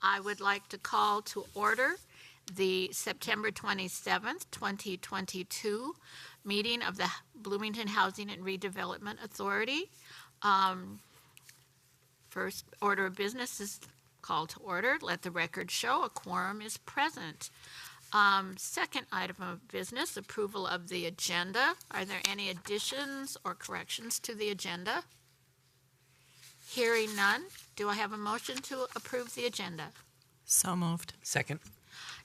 I would like to call to order the September 27th, 2022 meeting of the Bloomington Housing and Redevelopment Authority. First order of business is called to order. Let the record show a quorum is present. Second item of business, approval of the agenda. Are there any additions or corrections to the agenda? Hearing none, do I have a motion to approve the agenda? So moved. Second.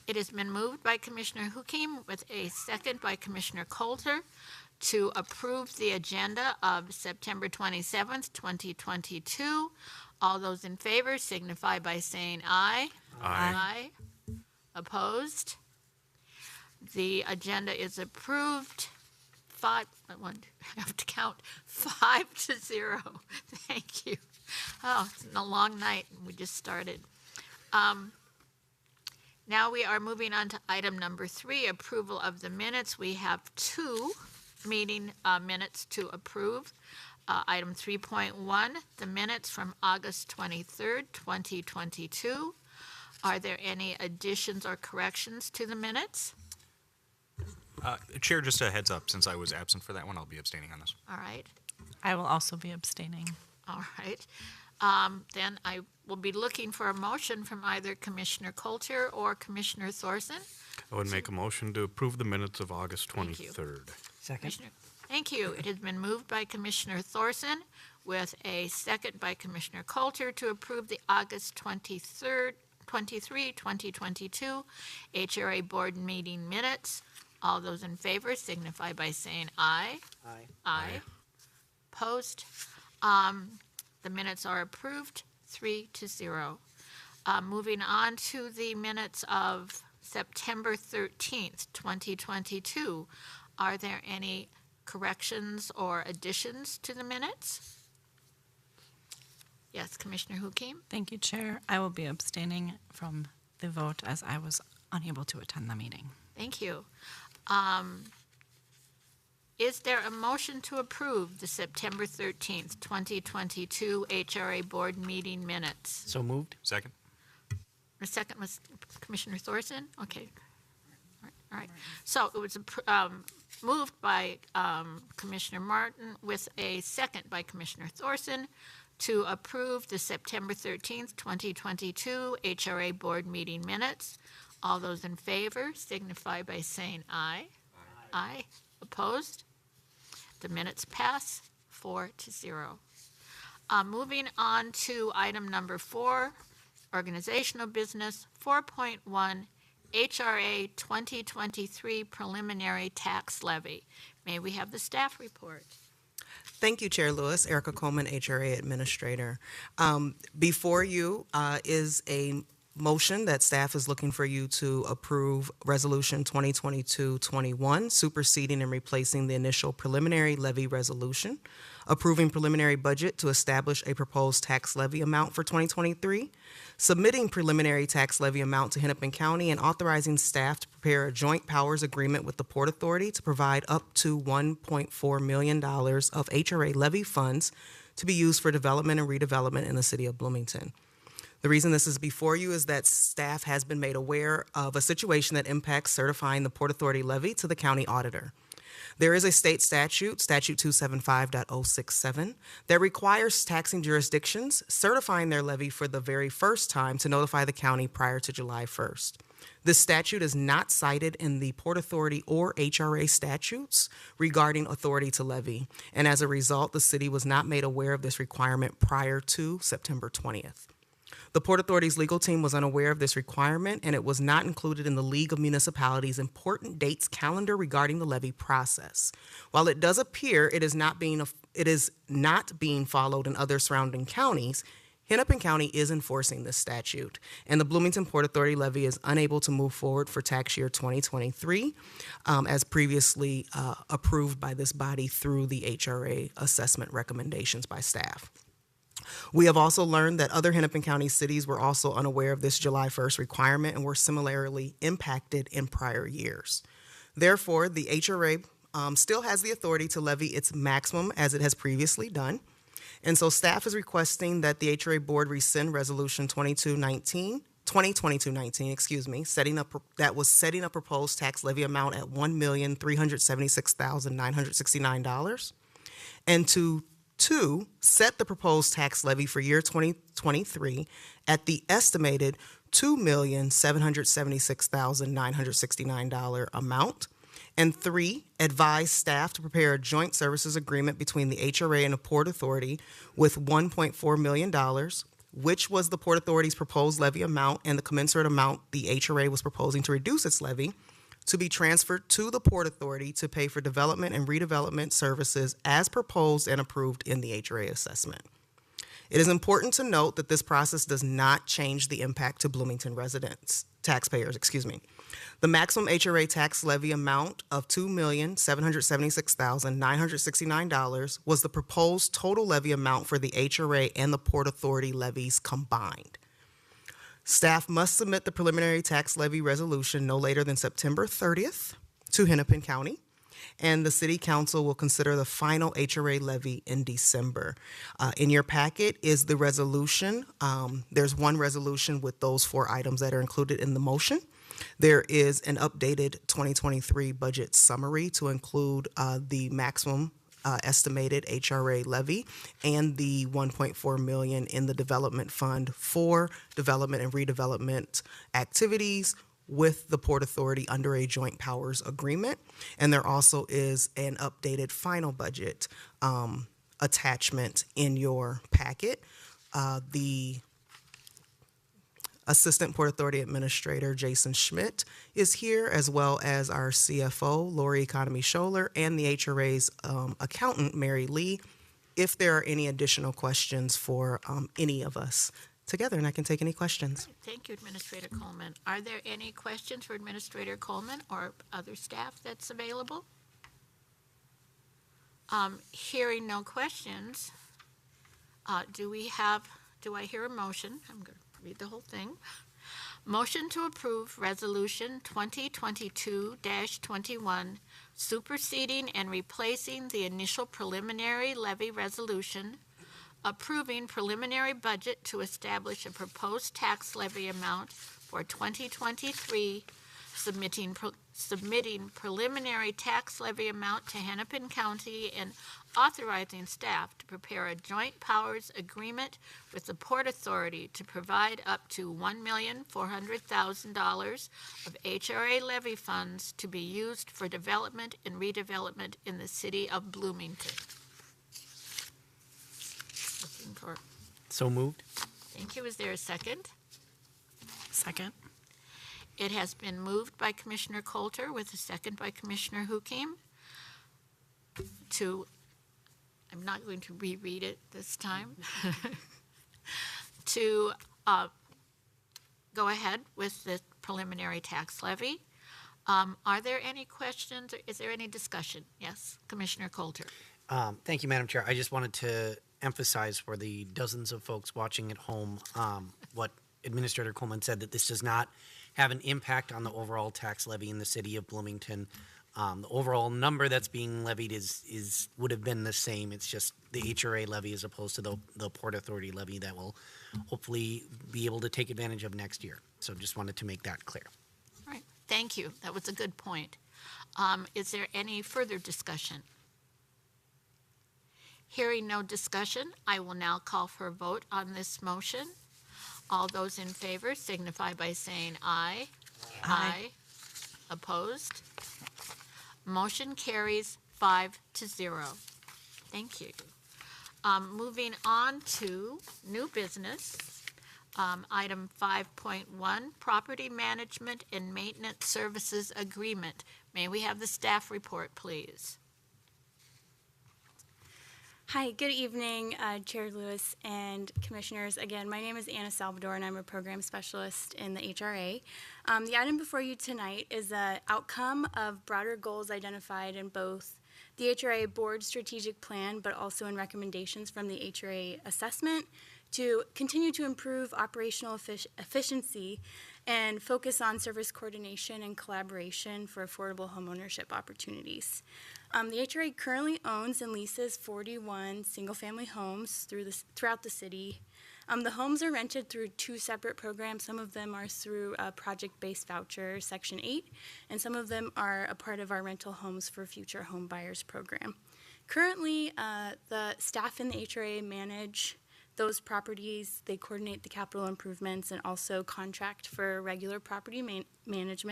It has been moved by Commissioner Hukim with a second by Commissioner Coulter to approve the agenda of September 27th, 2022. All those in favor signify by saying aye. Aye. Aye. Opposed? The agenda is approved. I have to count 5-0. Thank you. Oh, it's been a long night. We just started. Now we are moving on to item number 3, approval of the minutes. We have 2 meeting minutes to approve. Item 3.1, the minutes from August 23rd, 2022. Are there any additions or corrections to the minutes? Chair, just a heads up, since I was absent for that one, I'll be abstaining on this. All right. I will also be abstaining. All right. Then I will be looking for a motion from either Commissioner Coulter or Commissioner Thorson. I would make a motion to approve the minutes of August Thank you. 23rd. Second. Thank you. It has been moved by Commissioner Thorson with a second by Commissioner Coulter to approve the August 23rd, 2022 HRA Board meeting minutes. All those in favor signify by saying aye. Aye. Aye. Opposed? The minutes are approved, 3-0. Moving on to the minutes of September 13th, 2022. Are there any corrections or additions to the minutes? Yes, Commissioner Hukim? Thank you, Chair. I will be abstaining from the vote as I was unable to attend the meeting. Thank you. Is there a motion to approve the September 13th, 2022 HRA Board meeting minutes? So moved. Second. The second was Commissioner Thorson? Okay. All right. So it was moved by Commissioner Martin with a second by Commissioner Thorson to approve the September 13th, 2022 HRA Board meeting minutes. All those in favor signify by saying aye. Aye. Aye. Opposed? The minutes pass 4-0. Moving on to item number 4, organizational business 4.1, HRA 2023 preliminary tax levy. May we have the staff report? Thank you, Chair Lewis. Erica Coleman, HRA Administrator. Before you is a motion that staff is looking for you to approve Resolution 2022-21, superseding and replacing the initial preliminary levy resolution, approving preliminary budget to establish a proposed tax levy amount for 2023, submitting preliminary tax levy amount to Hennepin County, and authorizing staff to prepare a joint powers agreement with the Port Authority to provide up to $1.4 million of HRA levy funds to be used for development and redevelopment in the city of Bloomington. The reason this is before you is that staff has been made aware of a situation that impacts certifying the Port Authority levy to the county auditor. There is a state statute, Statute 275.067, that requires taxing jurisdictions certifying their levy for the very first time to notify the county prior to July 1st. This statute is not cited in the Port Authority or HRA statutes regarding authority to levy, and as a result, the city was not made aware of this requirement prior to September 20th. The Port Authority's legal team was unaware of this requirement, and it was not included in the League of Municipalities' important dates calendar regarding the levy process. While it does appear it is not being followed in other surrounding counties, Hennepin County is enforcing this statute, and the Bloomington Port Authority levy is unable to move forward for tax year 2023, as previously approved by this body through the HRA assessment recommendations by staff. We have also learned that other Hennepin County cities were also unaware of this July 1st requirement and were similarly impacted in prior years. Therefore, the HRA still has the authority to levy its maximum as it has previously done. And so staff is requesting that the HRA Board rescind Resolution 2219-21 2022-19, excuse me, setting a proposed tax levy amount at $1,376,969, and to two, set the proposed tax levy for year 2023 at the estimated $2,776,969 amount. And three, advise staff to prepare a joint services agreement between the HRA and the Port Authority with $1.4 million, which was the Port Authority's proposed levy amount and the commensurate amount the HRA was proposing to reduce its levy, to be transferred to the Port Authority to pay for development and redevelopment services as proposed and approved in the HRA assessment. It is important to note that this process does not change the impact to Bloomington taxpayers. The maximum HRA tax levy amount of $2,776,969 was the proposed total levy amount for the HRA and the Port Authority levies combined. Staff must submit the preliminary tax levy resolution no later than September 30th to Hennepin County, and the City Council will consider the final HRA levy in December. In your packet is the resolution. There's one resolution with those 4 items that are included in the motion. There is an updated 2023 budget summary to include the maximum estimated HRA levy and the $1.4 million in the development fund for development and redevelopment activities with the Port Authority under a joint powers agreement. And there also is an updated final budget attachment in your packet. The Assistant Port Authority Administrator Jason Schmidt is here, as well as our CFO, Lori Economy Scholler, and the HRA's accountant, Mary Lee, if there are any additional questions for any of us together, and I can take any questions. Thank you, Administrator Coleman. Are there any questions for Administrator Coleman or other staff that's available? Hearing no questions, do I hear a motion? I'm going to read the whole thing. Motion to approve Resolution 2022-21, superseding and replacing the initial preliminary levy resolution, approving preliminary budget to establish a proposed tax levy amount for 2023, submitting preliminary tax levy amount to Hennepin County, and authorizing staff to prepare a joint powers agreement with the Port Authority to provide up to $1,400,000 of HRA levy funds to be used for development and redevelopment in the city of Bloomington. Looking for, So moved. thank you. Is there a second? Second. It has been moved by Commissioner Coulter with a second by Commissioner Hukim I'm not going to reread it this time, to go ahead with the preliminary tax levy. Are there any questions, or is there any discussion? Yes, Commissioner Coulter. Thank you, Madam Chair. I just wanted to emphasize for the dozens of folks watching at home what Administrator Coleman said, that this does not have an impact on the overall tax levy in the city of Bloomington. The overall number that's being levied would have been the same. It's just the HRA levy as opposed to the Port Authority levy that will hopefully be able to take advantage of next year. So just wanted to make that clear. All right, thank you. That was a good point. Is there any further discussion? Hearing no discussion, I will now call for a vote on this motion. All those in favor signify by saying aye. Aye. Opposed? Motion carries 5-0. Thank you. Moving on to new business. Item 5.1, Property Management and Maintenance Services Agreement. May we have the staff report, please? Hi, good evening, Chair Lewis and Commissioners. Again, my name is Anna Salvador, and I'm a program specialist in the HRA. The item before you tonight is an outcome of broader goals identified in both the HRA Board Strategic Plan, but also in recommendations from the HRA Assessment to continue to improve operational efficiency and focus on service coordination and collaboration for affordable homeownership opportunities. The HRA currently owns and leases 41 single-family homes throughout the city. The homes are rented through two separate programs. Some of them are through a project-based voucher, Section 8, and some of them are a part of our rental homes for future home buyers program. Currently, the staff in the HRA manage those properties. They coordinate the capital improvements and also contract for regular property maintenance.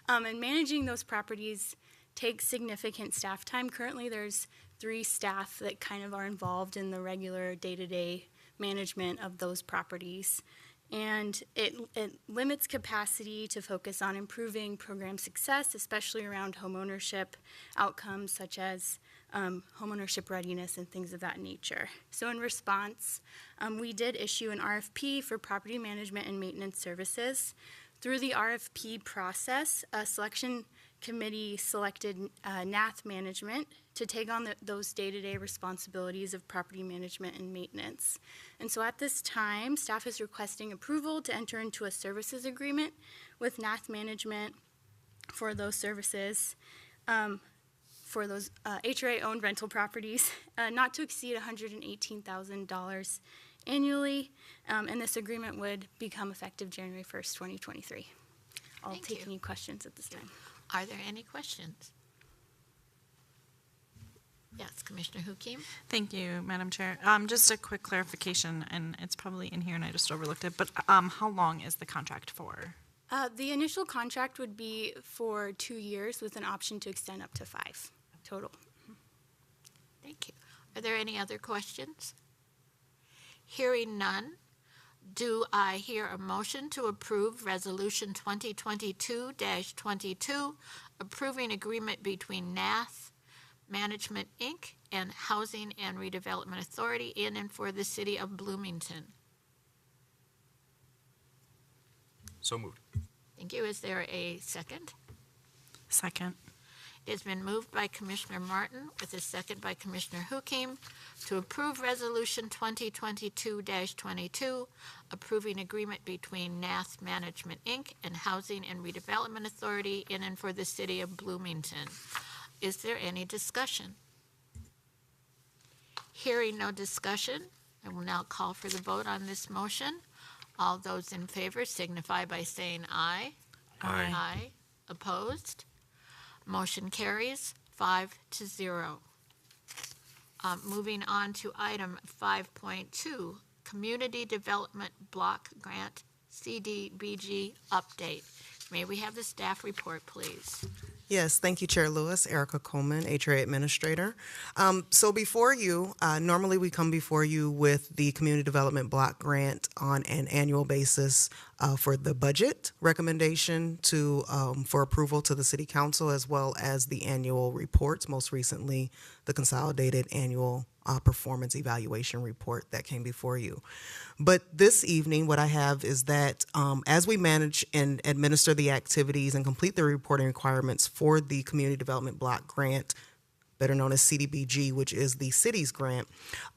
And managing those properties takes significant staff time. Currently, there's 3 staff that kind of are involved in the regular day-to-day management of those properties. And it limits capacity to focus on improving program success, especially around homeownership outcomes such as homeownership readiness and things of that nature. So in response, we did issue an RFP for property management and maintenance services. Through the RFP process, a selection committee selected NATH management to take on those day-to-day responsibilities of property management and maintenance. And so at this time, staff is requesting approval to enter into a services agreement with NATH management for those services, for those HRA-owned rental properties, not to exceed $118,000 annually, and this agreement would become effective January 1st, 2023. I'll Thank take you. any questions at this time. Are there any questions? Yes, Commissioner Hukim? Thank you, Madam Chair. Just a quick clarification, and it's probably in here and I just overlooked it, but how long is the contract for? The initial contract would be for 2 years with an option to extend up to 5 total. Thank you. Are there any other questions? Hearing none, do I hear a motion to approve Resolution 2022-22, approving agreement between NATH Management, Inc. and Housing and Redevelopment Authority in and for the City of Bloomington? So moved. Thank you. Is there a second? Second. It has been moved by Commissioner Martin with a second by Commissioner Hukim to approve Resolution 2022-22, approving agreement between NATH Management, Inc. and Housing and Redevelopment Authority in and for the City of Bloomington. Is there any discussion? Hearing no discussion, I will now call for the vote on this motion. All those in favor signify by saying aye. Aye. Aye. Opposed? Motion carries 5-0. Moving on to item 5.2, Community Development Block Grant CDBG update. May we have the staff report, please? Yes, thank you, Chair Lewis. Erica Coleman, HRA Administrator. So before you, normally we come before you with the Community Development Block Grant on an annual basis for the budget recommendation for approval to the City Council, as well as the annual reports, most recently the Consolidated Annual Performance Evaluation Report that came before you. But this evening, what I have is that as we manage and administer the activities and complete the reporting requirements for the Community Development Block Grant, better known as Cdbg, which is the city's grant,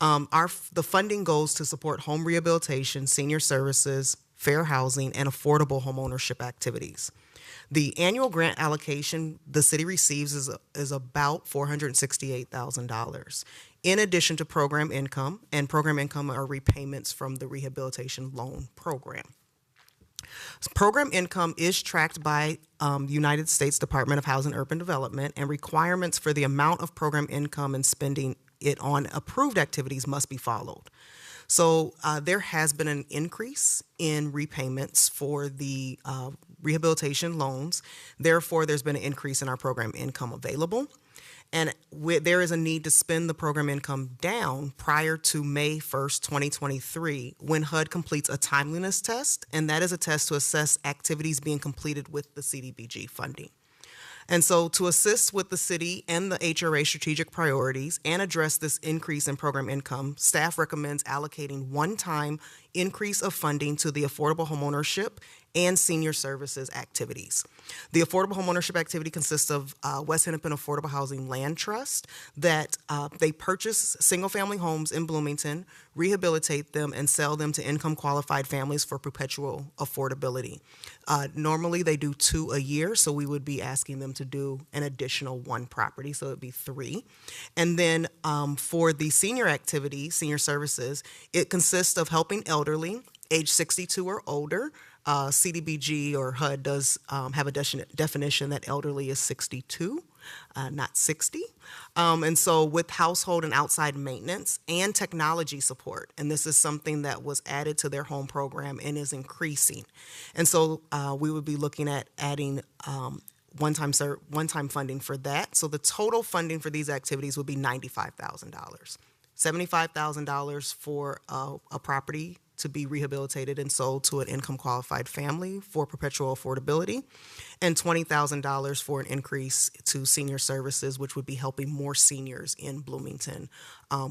the funding goes to support home rehabilitation, senior services, fair housing, and affordable homeownership activities. The annual grant allocation the city receives is about $468,000. In addition to program income, and program income are repayments from the rehabilitation loan program. Program income is tracked by United States Department of Housing and Urban Development, and requirements for the amount of program income and spending it on approved activities must be followed. So there has been an increase in repayments for the rehabilitation loans. Therefore, there's been an increase in our program income available. And there is a need to spend the program income down prior to May 1st, 2023, when HUD completes a timeliness test, and that is a test to assess activities being completed with the CDBG funding. And so to assist with the city and the HRA strategic priorities and address this increase in program income, staff recommends allocating one-time increase of funding to the affordable homeownership and senior services activities. The affordable homeownership activity consists of West Hennepin Affordable Housing Land Trust that they purchase single-family homes in Bloomington, rehabilitate them, and sell them to income-qualified families for perpetual affordability. Normally, they do 2 a year, so we would be asking them to do an additional 1 property, so it'd be 3. And then for the senior activity, senior services, it consists of helping elderly, age 62 or older. Cdbg or HUD does have a definition that elderly is 62, not 60. And so with household and outside maintenance and technology support, and this is something that was added to their home program and is increasing. And so we would be looking at adding one-time funding for that. So the total funding for these activities would be $95,000. $75,000 for a property to be rehabilitated and sold to an income-qualified family for perpetual affordability, and $20,000 for an increase to senior services, which would be helping more seniors in Bloomington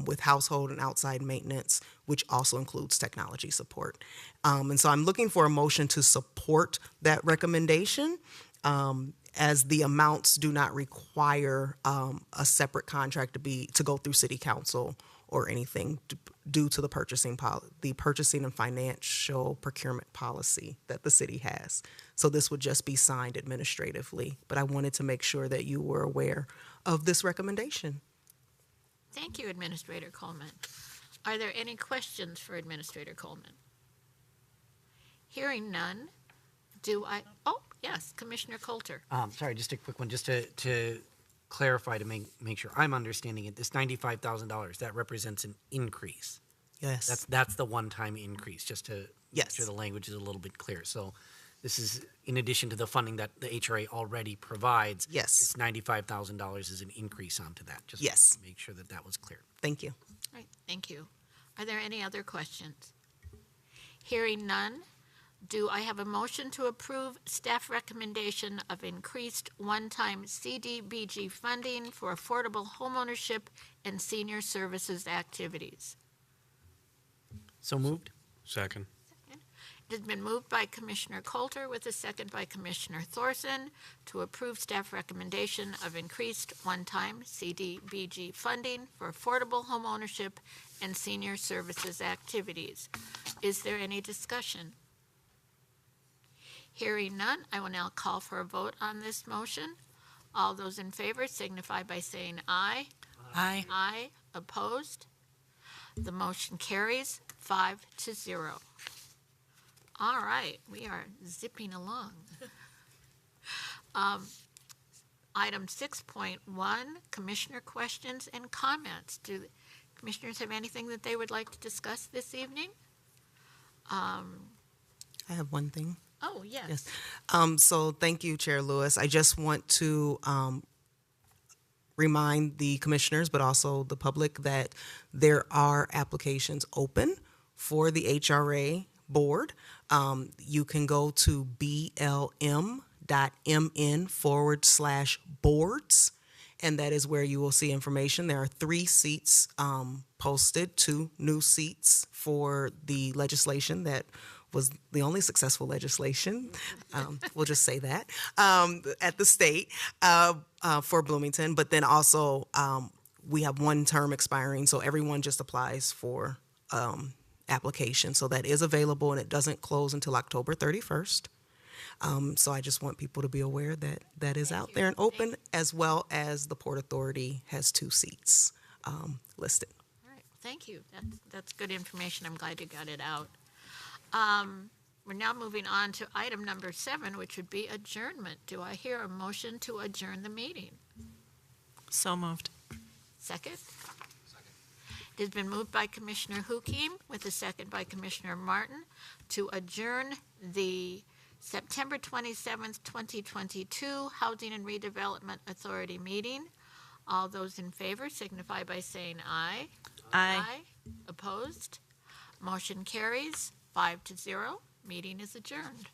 with household and outside maintenance, which also includes technology support. And so I'm looking for a motion to support that recommendation, as the amounts do not require a separate contract to go through City Council or anything due to the purchasing and financial procurement policy that the city has. So this would just be signed administratively, but I wanted to make sure that you were aware of this recommendation. Thank you, Administrator Coleman. Are there any questions for Administrator Coleman? Hearing none, oh, yes, Commissioner Coulter. Sorry, just a quick one, just to clarify, to make sure I'm understanding it. This $95,000, that represents an increase. Yes. That's the one-time increase, just to make Yes. sure the language is a little bit clear. So this is in addition to the funding that the HRA already provides. Yes. This $95,000 is an increase onto that. Just Yes. to make sure that was clear. Thank you. All right, thank you. Are there any other questions? Hearing none, do I have a motion to approve staff recommendation of increased one-time CDBG funding for affordable homeownership and senior services activities? So moved? Second. It has been moved by Commissioner Coulter with a second by Commissioner Thorson to approve staff recommendation of increased one-time CDBG funding for affordable homeownership and senior services activities. Is there any discussion? Hearing none, I will now call for a vote on this motion. All those in favor signify by saying aye. Aye. Aye. Opposed? The motion carries 5-0. All right, we are zipping along. Item 6.1, Commissioner questions and comments. Do the commissioners have anything that they would like to discuss this evening? I have one thing. Oh, yes. Yes. So thank you, Chair Lewis. I just want to remind the commissioners, but also the public, that there are applications open for the HRA board. You can go to blm.mn/boards, and that is where you will see information. There are 3 seats posted, 2 new seats for the legislation that was the only successful legislation, we'll just say that, at the state for Bloomington. But then also we have 1 term expiring, so everyone just applies for application. So that is available, and it doesn't close until October 31st. So I just want people to be aware that that is out there and open, as well as the Port Authority has 2 seats listed. All right, thank you. That's good information. I'm glad you got it out. We're now moving on to item number 7, which would be adjournment. Do I hear a motion to adjourn the meeting? So moved. Second? It has been moved by Commissioner Hukim with a second by Commissioner Martin to adjourn the September 27th, 2022 Housing and Redevelopment Authority meeting. All those in favor signify by saying aye. Aye. Opposed? Motion carries 5-0. Meeting is adjourned.